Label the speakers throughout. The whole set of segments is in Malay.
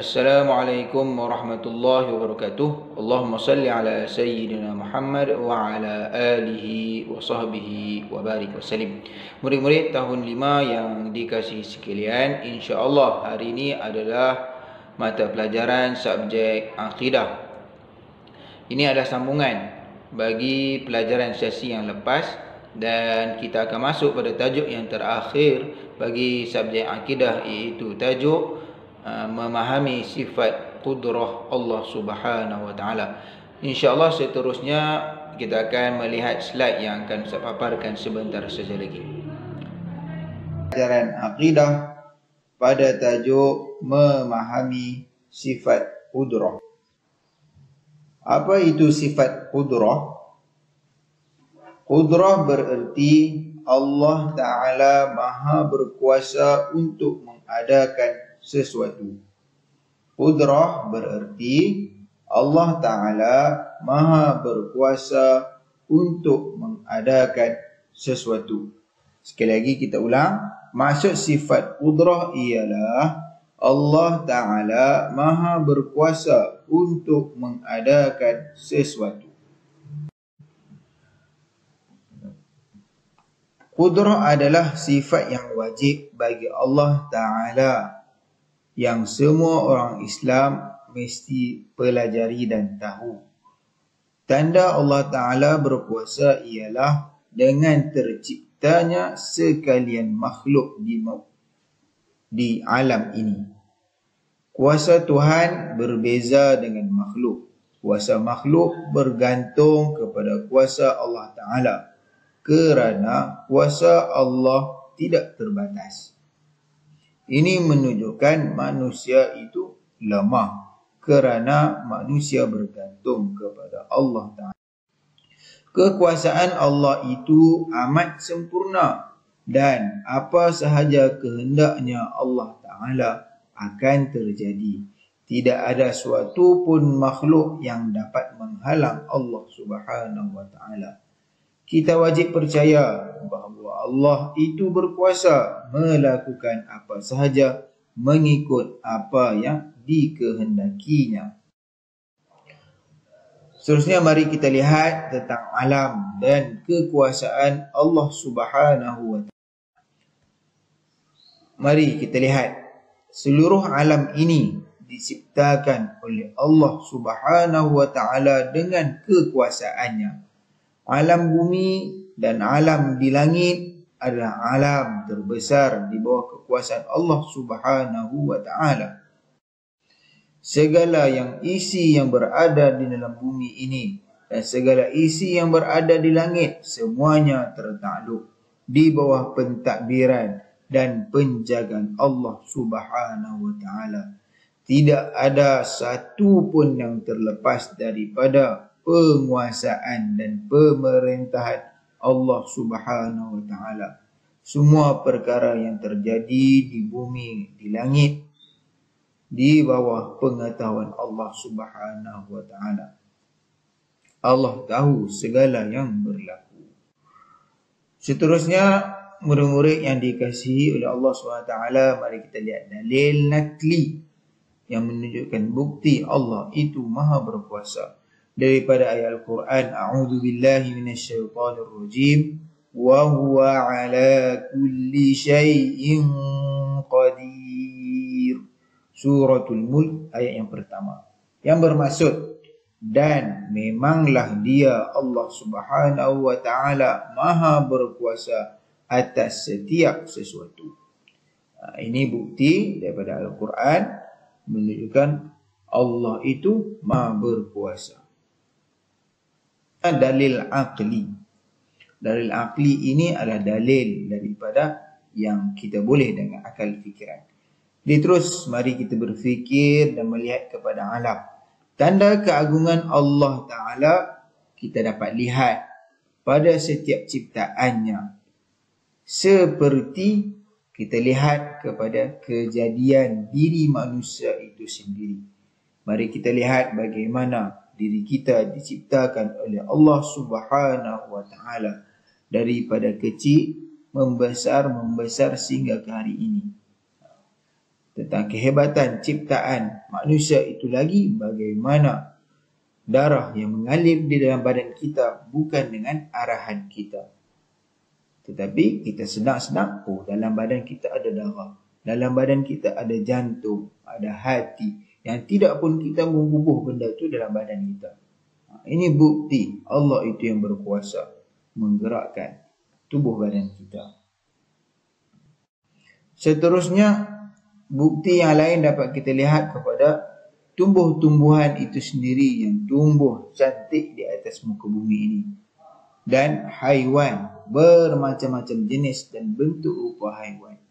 Speaker 1: Assalamualaikum warahmatullahi wabarakatuh. Allahumma salli ala sayyidina Muhammad wa ala alihi wa sahbihi wa barik wa salim. Murid-murid tahun 5 yang dikasihi sekalian, insya-Allah hari ini adalah mata pelajaran subjek akidah. Ini adalah sambungan bagi pelajaran sesi yang lepas dan kita akan masuk pada tajuk yang terakhir bagi subjek akidah, iaitu tajuk memahami sifat qudrah Allah Subhanahu wa taala. Insya-Allah seterusnya kita akan melihat slide yang akan saya paparkan sebentar saja lagi. Pelajaran akidah pada tajuk memahami sifat qudrah. Apa itu sifat qudrah? Qudrah bererti Allah Ta'ala maha berkuasa untuk mengadakan sesuatu. Qudrah bererti Allah Ta'ala maha berkuasa untuk mengadakan sesuatu. Sekali lagi kita ulang. Maksud sifat qudrah ialah Allah Ta'ala maha berkuasa untuk mengadakan sesuatu. Qudrah adalah sifat yang wajib bagi Allah Ta'ala yang semua orang Islam mesti pelajari dan tahu. Tanda Allah Ta'ala berkuasa ialah dengan terciptanya sekalian makhluk di alam ini. Kuasa Tuhan berbeza dengan makhluk. Kuasa makhluk bergantung kepada kuasa Allah Ta'ala kerana kuasa Allah tidak terbatas. Ini menunjukkan manusia itu lemah kerana manusia bergantung kepada Allah Ta'ala. Kekuasaan Allah itu amat sempurna dan apa sahaja kehendaknya Allah Ta'ala akan terjadi. Tidak ada suatu pun makhluk yang dapat menghalang Allah Subhanahu wa Ta'ala. Kita wajib percaya bahawa Allah itu berkuasa melakukan apa sahaja mengikut apa yang dikehendakinya. Seterusnya mari kita lihat tentang alam dan kekuasaan Allah Subhanahu wa Ta'ala. Mari kita lihat seluruh alam ini diciptakan oleh Allah Subhanahu wa Ta'ala dengan kekuasaannya. Alam bumi dan alam di langit adalah alam terbesar di bawah kekuasaan Allah Subhanahu wa Ta'ala. Segala yang isi yang berada di dalam bumi ini dan segala isi yang berada di langit semuanya tertakluk di bawah pentadbiran dan penjagaan Allah Subhanahu wa Ta'ala. Tidak ada satu pun yang terlepas daripada penguasaan dan pemerintahan Allah Subhanahu wa Ta'ala. Semua perkara yang terjadi di bumi, di langit, di bawah pengetahuan Allah Subhanahu wa Ta'ala. Allah tahu segala yang berlaku. Seterusnya, murid-murid yang dikasihi oleh Allah SWT, mari kita lihat dalil nakli yang menunjukkan bukti Allah itu maha berkuasa. Daripada ayat Al-Quran, A'udhu billahi minasyaitanir rajim, wa huwa ala kulli syai'in qadir. Suratul Mulk ayat yang pertama, yang bermaksud dan memanglah dia Allah Subhanahu wa Ta'ala maha berkuasa atas setiap sesuatu. Ini bukti daripada Al-Quran menunjukkan Allah itu maha berkuasa. Dalil akli. Dalil akli ini adalah dalil daripada yang kita boleh dengan akal fikiran. Terus mari kita berfikir dan melihat kepada alam. Tanda keagungan Allah Ta'ala kita dapat lihat pada setiap ciptaannya. Seperti kita lihat kepada kejadian diri manusia itu sendiri. Mari kita lihat bagaimana diri kita diciptakan oleh Allah Subhanahu wa Ta'ala daripada kecil membesar sehingga ke hari ini. tentang kehebatan ciptaan manusia itu lagi, bagaimana darah yang mengalir di dalam badan kita bukan dengan arahan kita. Tetapi kita sedang-sedang, oh dalam badan kita ada darah, dalam badan kita ada jantung, ada hati, yang tidak pun kita membubuh benda itu dalam badan kita. Ini bukti Allah itu yang berkuasa menggerakkan tubuh badan kita. Seterusnya, bukti yang lain dapat kita lihat kepada tumbuh-tumbuhan itu sendiri yang tumbuh cantik di atas muka bumi ini. Dan haiwan, bermacam-macam jenis dan bentuk rupa haiwan.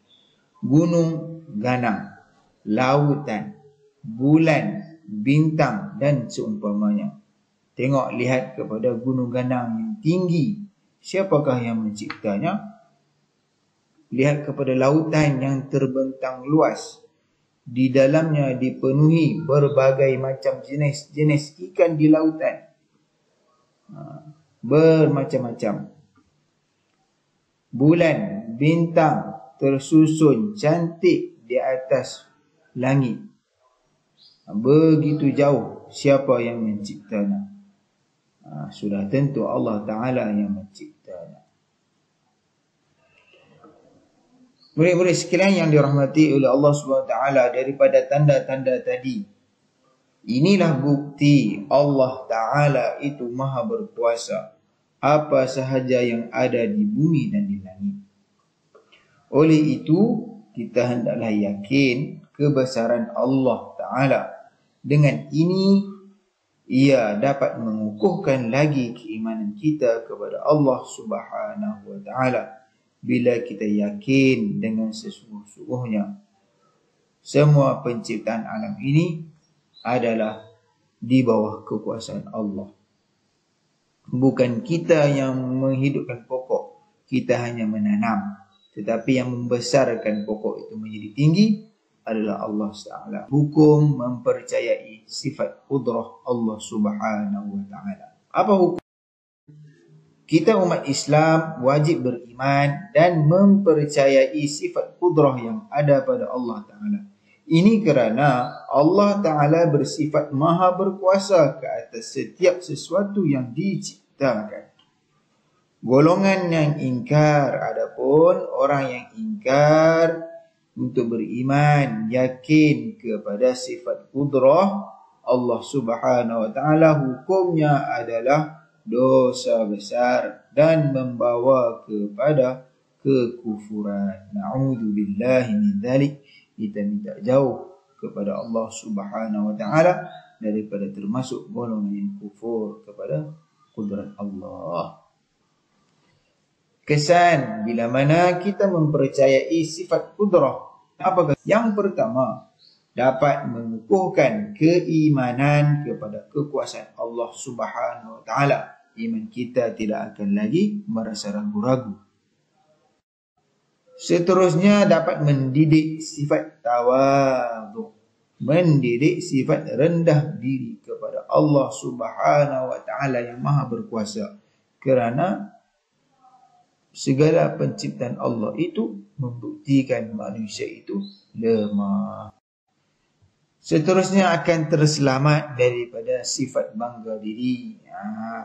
Speaker 1: Gunung, ganang, lautan, bulan, bintang dan seumpamanya. Tengok, lihat kepada gunung ganang yang tinggi. Siapakah yang menciptanya? Lihat kepada lautan yang terbentang luas. Di dalamnya dipenuhi berbagai macam jenis-jenis ikan di lautan. Bermacam-macam. Bulan, bintang tersusun cantik di atas langit. Begitu jauh, siapa yang menciptanya? Sudah tentu Allah Ta'ala yang menciptanya. Murid-murid sekalian yang dirahmati oleh Allah SWT, daripada tanda-tanda tadi, inilah bukti Allah Ta'ala itu maha berkuasa apa sahaja yang ada di bumi dan di langit. Oleh itu, kita hendaklah yakin kebesaran Allah Ta'ala. Dengan ini, ia dapat mengukuhkan lagi keimanan kita kepada Allah Subhanahu Wa Ta'ala. Bila kita yakin dengan sesungguh-sungguhnya semua penciptaan alam ini adalah di bawah kekuasaan Allah. Bukan kita yang menghidupkan pokok, kita hanya menanam. Tetapi yang membesarkan pokok itu menjadi tinggi adalah Allah SWT. Hukum mempercayai sifat qudrah Allah Subhanahu Wa Ta'ala. Apa hukum? Kita umat Islam wajib beriman dan mempercayai sifat qudrah yang ada pada Allah Ta'ala. Ini kerana Allah Ta'ala bersifat maha berkuasa ke atas setiap sesuatu yang diciptakan. Golongan yang ingkar, adapun orang yang ingkar untuk beriman, yakin kepada sifat qudrah Allah Subhanahu Wa Ta'ala, hukumnya adalah dosa besar dan membawa kepada kekufuran. Na'udzubillahi min dzalik. Kita minta jauh kepada Allah Subhanahu Wa Ta'ala daripada termasuk golongan yang kufur kepada kudrat Allah. Kesan bila mana kita mempercayai sifat kudrah. Apakah? Yang pertama, dapat mengukuhkan keimanan kepada kekuasaan Allah Subhanahu Wa Ta'ala. Iman kita tidak akan lagi merasa ragu-ragu. Seterusnya, dapat mendidik sifat tawadhu, mendidik sifat rendah diri kepada Allah Subhanahu Wa Ta'ala yang maha berkuasa. Kerana segala penciptaan Allah itu membuktikan manusia itu lemah. Seterusnya, akan terselamat daripada sifat bangga diri.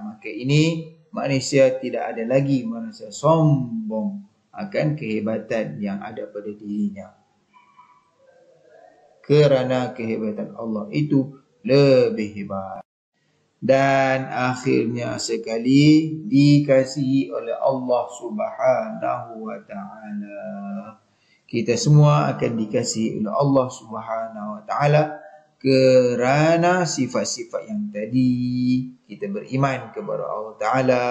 Speaker 1: Maka ini manusia tidak ada lagi merasa sombong akan kehebatan yang ada pada dirinya. Kerana kehebatan Allah itu lebih hebat. Dan akhirnya sekali dikasihi oleh Allah Subhanahu Wa Ta'ala. Kita semua akan dikasihi oleh Allah Subhanahu Wa Ta'ala kerana sifat-sifat yang tadi. Kita beriman kepada Allah Ta'ala.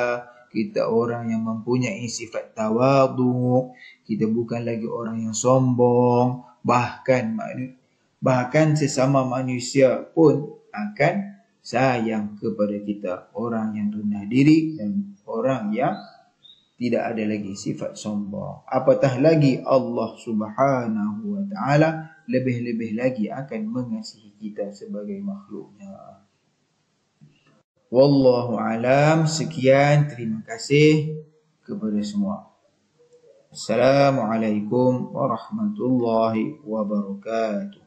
Speaker 1: Kita orang yang mempunyai sifat tawadhu. Kita bukan lagi orang yang sombong. Bahkan sesama manusia pun akan sayang kepada kita. Orang yang rendah diri dan orang yang tidak ada lagi sifat sombong. Apatah lagi Allah Subhanahu Wa Ta'ala lebih-lebih lagi akan mengasihi kita sebagai makhluknya. Wallahu alam. Sekian, terima kasih kepada semua. Assalamualaikum warahmatullahi wabarakatuh.